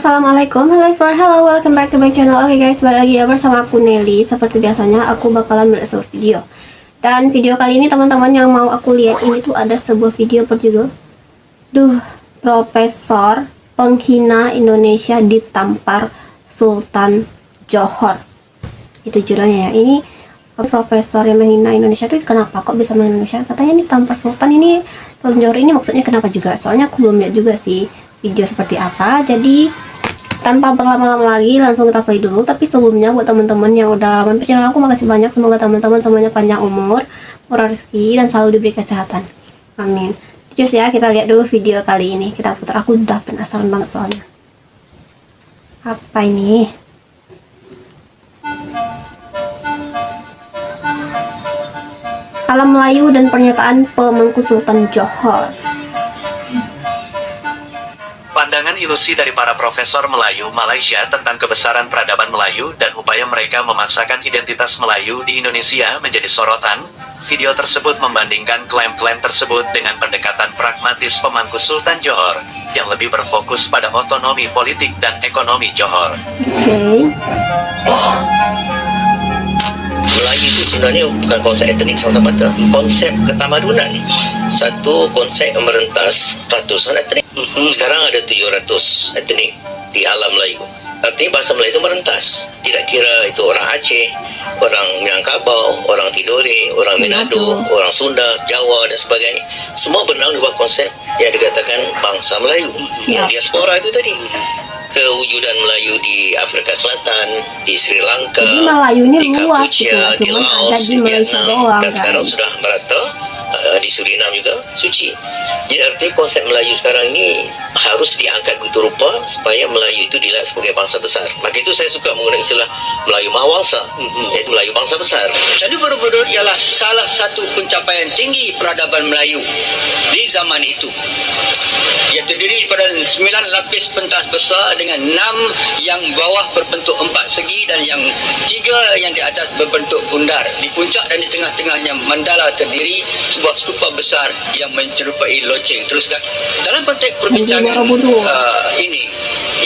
Assalamualaikum, hello, welcome back to my channel. Oke guys, balik lagi ya bersama aku Nelly. Seperti biasanya aku bakalan membuat sebuah video. Dan video kali ini teman-teman yang mau aku lihat ini tuh ada sebuah video berjudul Profesor Penghina Indonesia Ditampar Sultan Johor. Itu judulnya ya. Ini profesor yang menghina Indonesia itu kenapa kok bisa menghina Indonesia? Katanya ini tampar Sultan, ini Sultan Johor ini maksudnya kenapa juga? Soalnya aku belum lihat juga sih video seperti apa. Jadi tanpa berlama-lama lagi langsung kita play dulu. Tapi sebelumnya buat teman-teman yang udah mampir channel aku, makasih banyak. Semoga teman-teman semuanya panjang umur, murah rezeki, dan selalu diberi kesehatan, amin. Terus ya, kita lihat dulu video kali ini. Kita putar, aku udah penasaran banget soalnya. Apa ini? Kalam Melayu dan pernyataan pemangku Sultan Johor. Pandangan ilusi dari para profesor Melayu Malaysia tentang kebesaran peradaban Melayu dan upaya mereka memaksakan identitas Melayu di Indonesia menjadi sorotan. Video tersebut membandingkan klaim-klaim tersebut dengan pendekatan pragmatis pemangku Sultan Johor yang lebih berfokus pada otonomi politik dan ekonomi Johor. Melayu itu sebenarnya bukan konsep etnik semata-mata, konsep ketamadunan. Satu konsep yang merentas ratusan etnik. Sekarang ada 700 etnik di alam Melayu. Artinya bahasa Melayu itu merentas. Tidak kira itu orang Aceh, orang Minangkabau, orang Tidore, orang Manado, orang Sunda, Jawa dan sebagainya. Semua bernaung di bawah konsep yang dikatakan bangsa Melayu. Yang diaspora itu tadi. Kewujudan Melayu di Afrika Selatan, di Sri Lanka, di Kampuchea, di Laos, di Vietnam, dan sekarang sudah merata di Surinam juga, Suci. Jadi artinya konsep Melayu sekarang ini harus diangkat begitu rupa supaya Melayu itu dilihat sebagai bangsa besar. Maka itu saya suka menggunakan istilah Melayu Mahawangsa, iaitu Melayu bangsa besar. Candi Borobudur ialah salah satu pencapaian tinggi peradaban Melayu di zaman itu. Ia terdiri daripada 9 lapis pentas besar dengan 6 yang bawah berbentuk 4 segi dan yang 3 yang di atas berbentuk bundar. Di puncak dan di tengah-tengahnya mandala terdiri sebuah stupa besar yang menyerupai loceng. Teruskan. Dalam konteks perbincangan ini,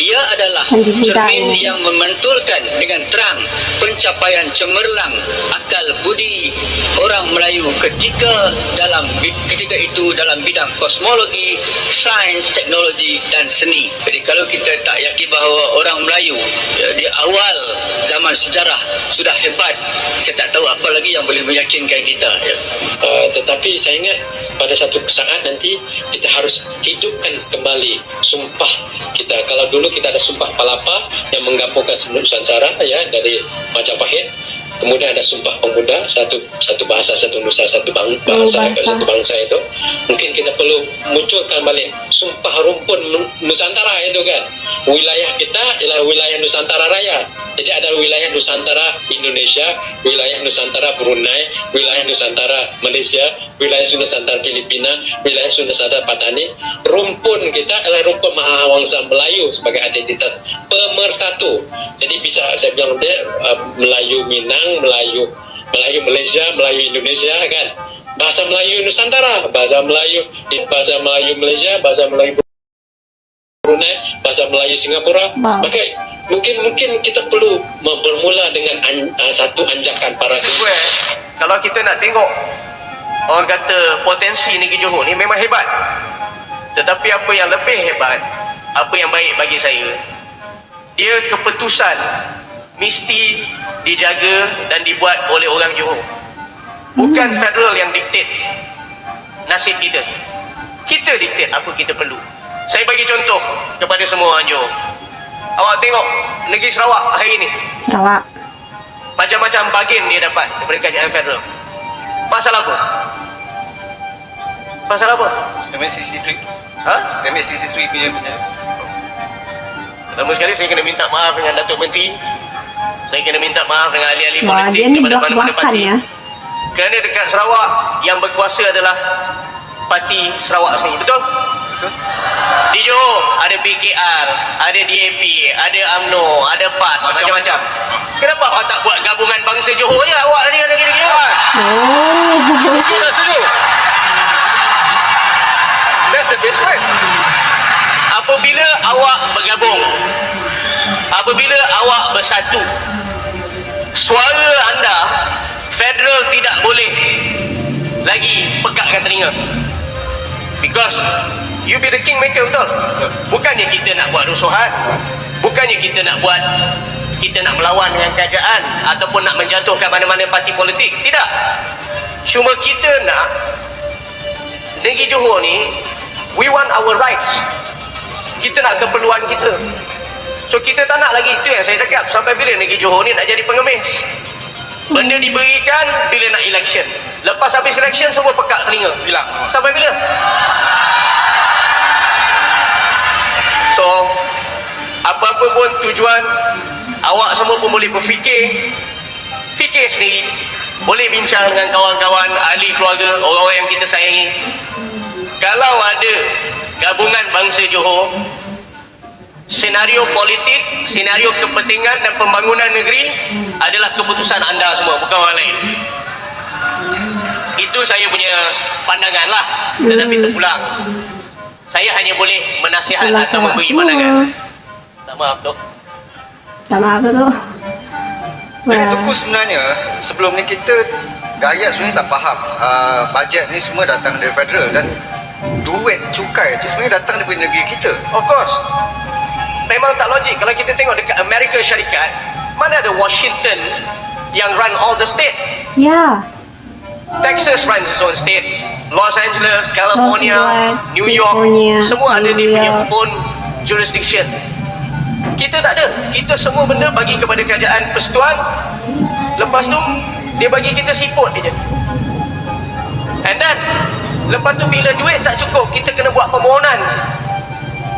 ia adalah cermin yang memantulkan dengan terang pencapaian cemerlang akal budi orang Melayu ketika itu dalam bidang kosmologi, sains, teknologi dan seni. Jadi kalau kita tak yakin bahawa orang Melayu di awal zaman sejarah sudah hebat, saya tak tahu apa lagi yang boleh meyakinkan kita. Tetapi saya ingat pada satu saat nanti kita harus hidupkan kembali sumpah kita. Kalau dulu kita ada sumpah Palapa yang menggabungkan Nusantara ya dari Majapahit. Kemudian ada Sumpah Pemuda, satu bahasa, satu nusa, satu bangsa itu. Mungkin kita perlu munculkan balik Sumpah Rumpun Nusantara itu kan. Wilayah kita ialah wilayah Nusantara Raya. Jadi ada wilayah Nusantara Indonesia, wilayah Nusantara Brunei, wilayah Nusantara Malaysia, wilayah Nusantara Filipina, wilayah Nusantara Patani. Rumpun kita adalah rumpun Mahawangsa Melayu sebagai identitas pemersatu. Jadi bisa saya bilang Melayu Minang, Melayu Malaysia, Melayu Indonesia kan. Bahasa Melayu Nusantara, bahasa Melayu Malaysia, bahasa Melayu Brunei, bahasa Melayu Singapura. Maka mungkin kita perlu bermula dengan satu anjakan para kalau kita nak tengok orang kata potensi negeri Johor ni memang hebat. Tetapi apa yang lebih hebat, apa yang baik bagi saya, dia keputusan mesti dijaga dan dibuat oleh orang Johor. Bukan federal yang diktat nasib kita. Kita diktat apa kita perlu. Saya bagi contoh kepada semua orang Johor. Awak tengok negeri Sarawak hari ini. Sarawak. Macam-macam bagian dia dapat daripada kerajaan federal. Pasal apa? Pasal apa? MSCC3. Ha? MSCC3 punya. Pertama sekali saya kena minta maaf dengan Datuk Menteri. Saya kena minta maaf dengan ahli-ahli Wah, politik dia ni kepada mana-mana belak-belakan parti. ya. Kerana dekat Sarawak yang berkuasa adalah Parti Sarawak sendiri. Betul? Betul. Di Johor ada PKR, ada DAP, ada UMNO, ada PAS, macam-macam. Kenapa awak tak buat gabungan bangsa Johor je? Awak tadi ada gini-gini. Kita tak setuju. That's the best way. Apabila awak bergabung apabila awak bersatu, suara anda federal tidak boleh lagi pekakkan telinga, because you be the kingmaker, betul? Bukannya kita nak buat rusuhan, bukannya kita nak melawan dengan kerajaan ataupun nak menjatuhkan mana-mana parti politik, tidak. Cuma kita nak negeri Johor ni, we want our rights, kita nak keperluan kita. So kita tak nak lagi, itu yang saya cakap, sampai bila negeri Johor ni nak jadi pengemis. Benda diberikan bila nak election, lepas habis election semua pekak telinga, hilang. Sampai bila? So apa-apa pun tujuan, awak semua pun boleh berfikir, fikir sendiri, boleh bincang dengan kawan-kawan, ahli keluarga, orang-orang yang kita sayangi. Kalau ada gabungan bangsa Johor, senario politik, senario kepentingan dan pembangunan negeri adalah keputusan anda semua, bukan orang lain. Itu saya punya pandangan lah. Tetapi terpulang, saya hanya boleh menasihat atau memberi pandangan. Tak maaf tu. Tak maaf tu. Jadi Tunku sebenarnya sebelum ni kita Gayat sebenarnya tak faham bajet ni semua datang dari federal, dan duit cukai tu sebenarnya datang daripada negeri kita. Of course. Memang tak logik. Kalau kita tengok dekat Amerika Syarikat, mana ada Washington yang run all the state? Ya. Texas runs its own state, Los Angeles, California, Los Angeles, New York, California, semua ada dia New punya York. own jurisdiction. Kita tak ada. Kita semua benda bagi kepada kerajaan persekutuan, lepas tu dia bagi kita siput je. And then lepas tu bila duit tak cukup, kita kena buat permohonan,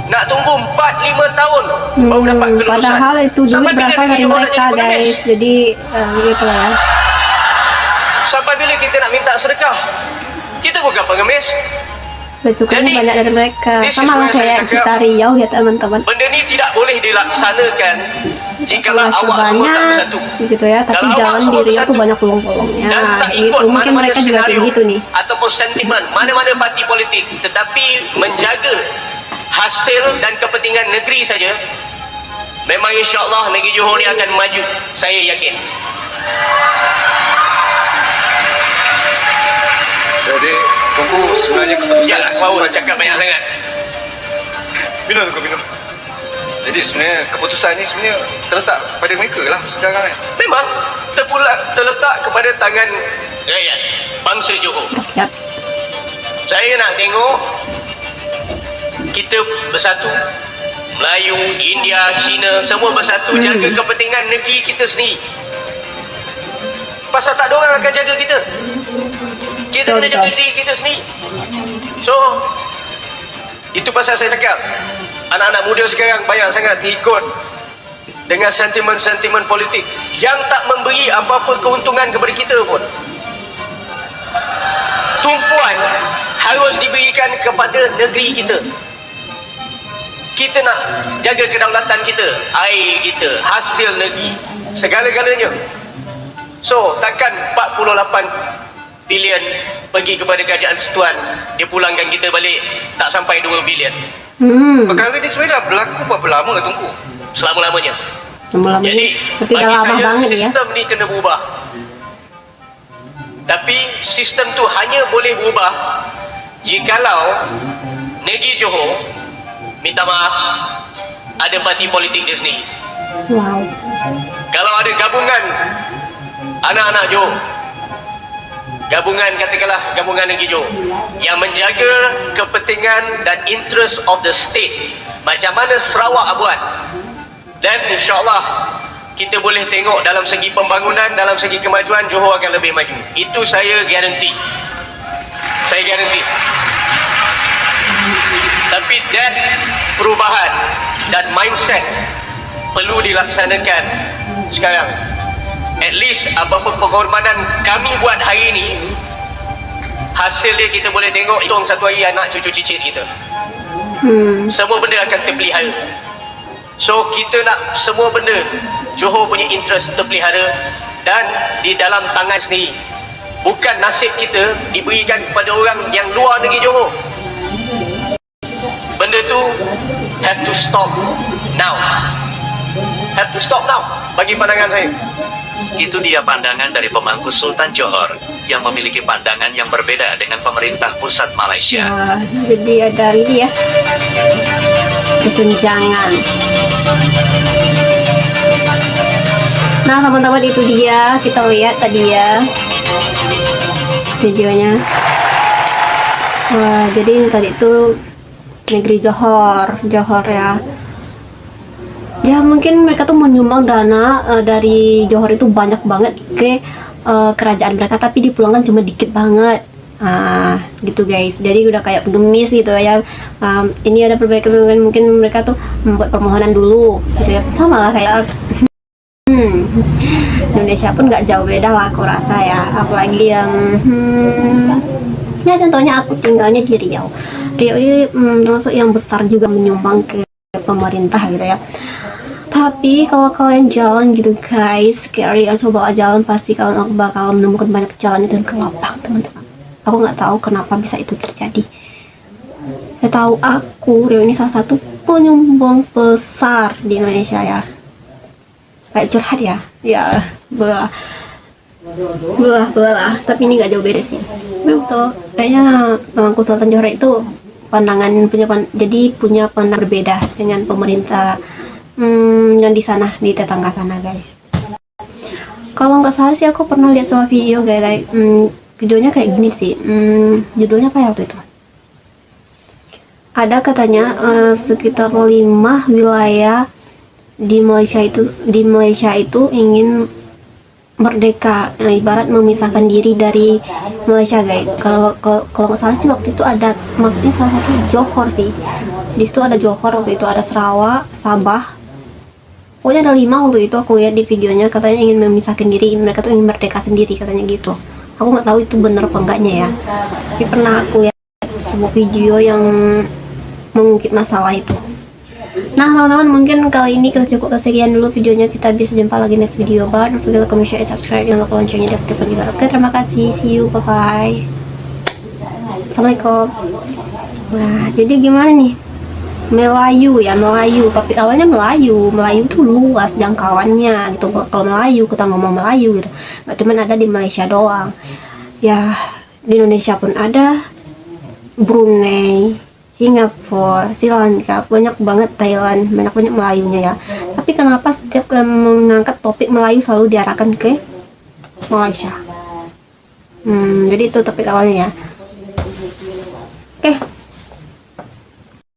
nak tunggu 4-5 tahun baru dapat kelulusan. Padahal itu duit Sampai bila berasal negeri dari Johor nak mereka, jadi pengemis? guys. Jadi begitu lah ya. Sampai bila kita nak minta sedekah? Kita bukan pengemis. Cukupnya Jadi, banyak dari mereka. this is Sama where saya kayak cakap, kita Riau ya teman-teman. Benda ni tidak boleh dilaksanakan jikalau Kelas awak semua tak banyak, bersatu. gitu ya. Tapi Kalau awak jalan semua di Riau tuh bersatu banyak bolong-bolongnya. dan tak Gitu. ikut Mungkin mana-mana mereka juga kayak senario gitu nih. ataupun sentimen mana-mana parti politik, tetapi menjaga hasil dan kepentingan negeri saja, memang insya-Allah negeri Johor ni akan maju, saya yakin. Jadi Tunku sebenarnya keputusan Ya, wow, cakap banyak sangat. minum Tunku minum. Jadi sebenarnya keputusan ni sebenarnya terletak pada mereka lah sekarang kan. Memang terletak kepada tangan rakyat bangsa Johor. Rakyat. Saya nak tengok kita bersatu, Melayu, India, Cina, semua bersatu jaga kepentingan negeri kita sendiri. Pasal tak ada orang akan jaga kita. Kita kena jaga diri kita sendiri. So, itu pasal saya cakap, anak-anak muda sekarang banyak sangat terikut dengan sentimen-sentimen politik yang tak memberi apa-apa keuntungan kepada kita pun. Tumpuan harus diberikan kepada negeri kita. Kita nak jaga kedaulatan kita, air kita, hasil negeri, segala-galanya. So, takkan 48 bilion pergi kepada kerajaan persekutuan, dia pulangkan kita balik tak sampai 2 bilion. Perkara ni sebenarnya dah berlaku berapa lama Tunku? Selama-lamanya. Lama-lama Jadi, seperti dah bagi lama saya banget ya. sistem ni kena berubah. Tapi sistem tu hanya boleh berubah jikalau negeri Johor, minta maaf, ada parti politik dia sendiri. Wow. Kalau ada gabungan anak-anak Johor, gabungan, katakanlah gabungan negeri Johor yang menjaga kepentingan dan interest of the state, macam mana Sarawak buat, dan insyaAllah kita boleh tengok dalam segi pembangunan, dalam segi kemajuan, Johor akan lebih maju. Itu saya garanti. Saya garanti. Tapi that perubahan dan mindset perlu dilaksanakan sekarang. At least apa-apa pengorbanan kami buat hari ini, hasil dia kita boleh tengok hitung satu hari anak cucu cicit kita. Semua benda akan terpelihara. So kita nak semua benda Johor punya interest terpelihara dan di dalam tangan sendiri. Bukan nasib kita diberikan kepada orang yang luar negeri Johor. Benda tu have to stop now. Have to stop now. Bagi pandangan saya. Itu dia pandangan dari pemangku Sultan Johor yang memiliki pandangan yang berbeda dengan pemerintah pusat Malaysia. Nah, jadi ada ini ya, kesenjangan. Nah teman-teman, itu dia, kita lihat tadi ya videonya. Wah, jadi tadi itu negeri Johor ya. Ya mungkin mereka tuh menyumbang dana dari Johor itu banyak banget ke kerajaan mereka, tapi dipulangkan cuma dikit banget. Gitu guys, jadi udah kayak pengemis gitu ya. Ini ada perbaikan, mungkin mereka tuh membuat permohonan dulu gitu ya, sama lah kayak Indonesia pun nggak jauh beda lah aku rasa ya. Apalagi yang ya contohnya aku tinggalnya di Riau. Riau ini termasuk yang besar juga menyumbang ke pemerintah gitu ya. Tapi kalau kalian jalan gitu guys, scary ya, coba jalan, pasti kalian bakal menemukan banyak jalan itu yang berlubang teman-teman. Aku nggak tahu kenapa bisa itu terjadi. Saya tahu aku Riau ini salah satu penyumbang besar di Indonesia ya. Kayak curhat ya, belah, tapi ini nggak jauh beda sih. Betul, kayaknya pemangku Sultan Johor itu jadi punya pandangan berbeda dengan pemerintah yang di sana, di tetangga sana guys. Kalau nggak salah sih aku pernah lihat sebuah video guys, videonya kayak gini sih, judulnya apa ya waktu itu? Ada katanya sekitar 5 wilayah di Malaysia itu ingin merdeka, ibarat memisahkan diri dari Malaysia guys. Kalau nggak salah sih waktu itu ada, maksudnya salah satu Johor sih. Di situ ada Johor waktu itu, ada Sarawak, Sabah. Pokoknya ada 5 waktu itu aku lihat di videonya, katanya ingin memisahkan diri, mereka tuh ingin merdeka sendiri katanya gitu. Aku nggak tahu itu bener apa enggaknya ya. Tapi pernah aku lihat sebuah video yang mengungkit masalah itu. Nah teman-teman, mungkin kali ini kita cukup kesekian dulu videonya. Kita bisa jumpa lagi next video. Bye. Don't forget to comment, share, subscribe, dan like loncengnya diaktifkan juga. Oke, terima kasih. See you. Bye bye. Assalamualaikum. Nah, jadi gimana nih? Melayu ya, Melayu. Topik awalnya Melayu. Melayu tuh luas jangkauannya gitu. Kalau Melayu, kita ngomong Melayu gitu. Gak cuma ada di Malaysia doang. Ya, di Indonesia pun ada. Brunei, Singapura, Sri Lanka, banyak banget, Thailand, banyak Melayunya ya. Tapi kenapa setiap mengangkat topik Melayu selalu diarahkan ke Malaysia? Jadi itu topik awalnya ya. Oke.